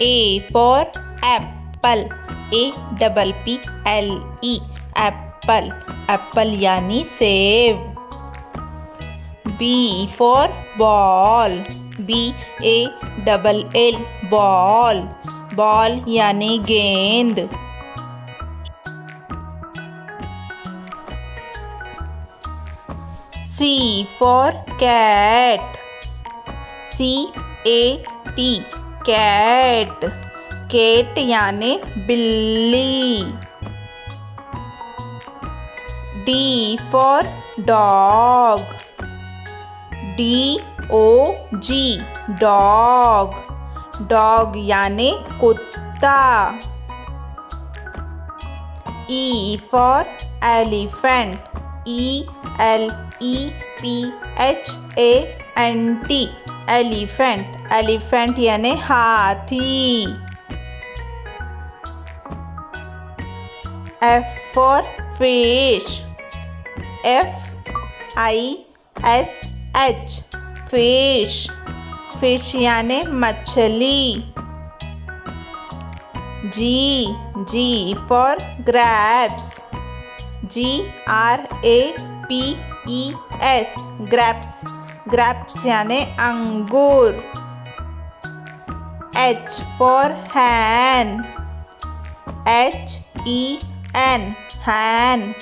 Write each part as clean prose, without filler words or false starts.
A for apple. APPLE. Apple. Apple यानी सेब. B for ball. BALL. Ball. Ball यानी गेंद. C for cat. CAT. Cat. Cat यानी बिल्ली. D for dog. DOG. Dog. Dog यानी कुत्ता. E for elephant. ELEPHANT. Elephant. Elephant यानी हाथी. F for fish. FISH. Fish. Fish यानी मछली. G for grapes. GRAPES. grapes. grapes यानी अंगूर. H for hen. HEN. hen.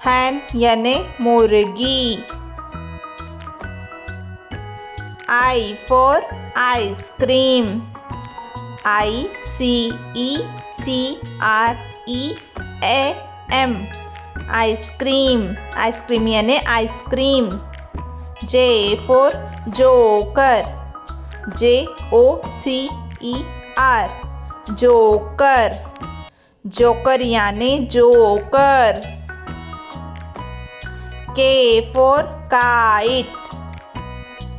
hen यानी मुर्गी. I for ice cream. ICECREAM. Ice cream. Ice cream यानी ice cream. J for joker. JOCER. Joker. Joker यानी joker. K for kite.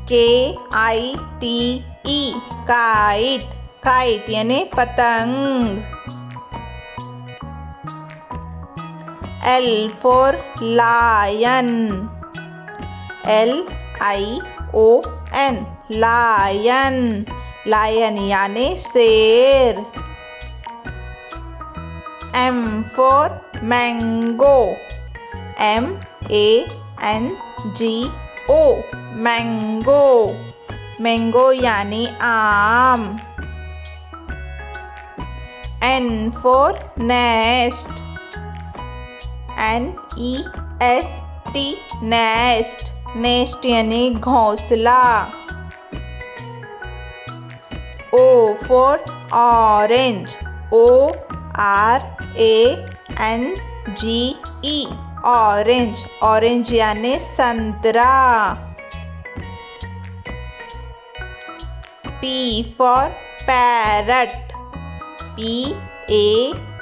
KITE. kite. kite यानी पतंग. L for lion. LION. lion. lion यानी शेर. M for mango. MANGO. mango. mango यानी आम. N for nest. NEST. nest. nest यानी घोंसला. O for orange. ORANGE. orange. orange यानी संतरा. P for parrot.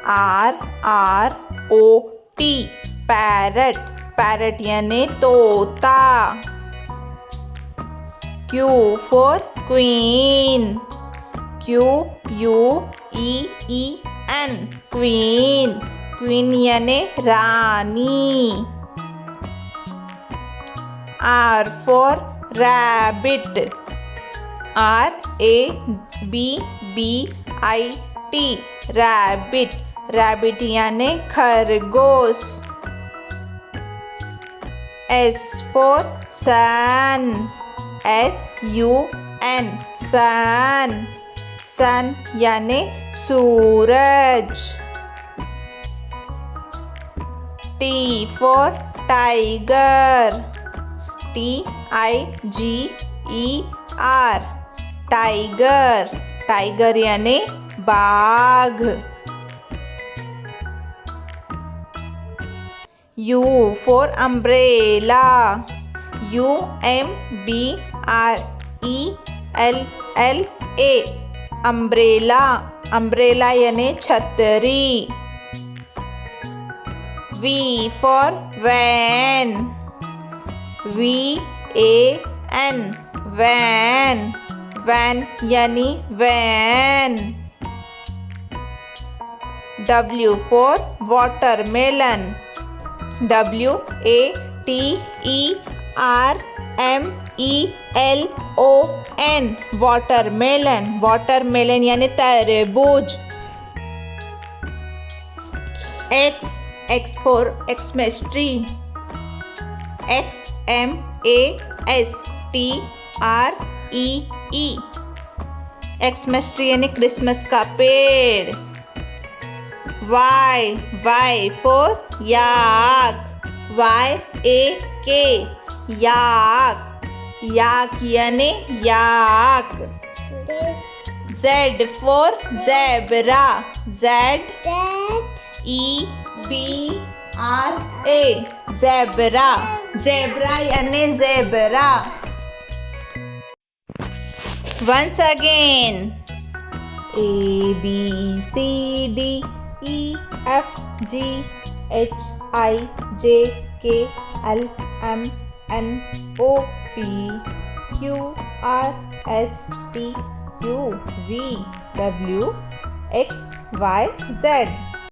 PARROT. parrot. parrot यानी तोता. Q for queen. QUEEN. queen. queen यानी रानी. R for rabbit. RABBIT. rabbit. rabbit यानी खरगोश. S for sun. SUN. sun. sun यानी सूरज. T for tiger. TIGER. tiger. tiger यानी बाघ. U for umbrella. UMBRELLA. umbrella. umbrella यानी छतरी. V for van. VAN. van. van यानी van. W for watermelon. WATERMELON. WATERMELON watermelon, watermelon यानी तरबूज। X for Xmas tree, XMASTREE, Xmas tree यानी Christmas का पेड़। Y for yak, YAK, याक, याक यानी याक। Z for zebra, ZEBRA, zebra, zebra यानी zebra। Once again, ABCDEFGHIJKLMNOPQRSTUVWXYZ।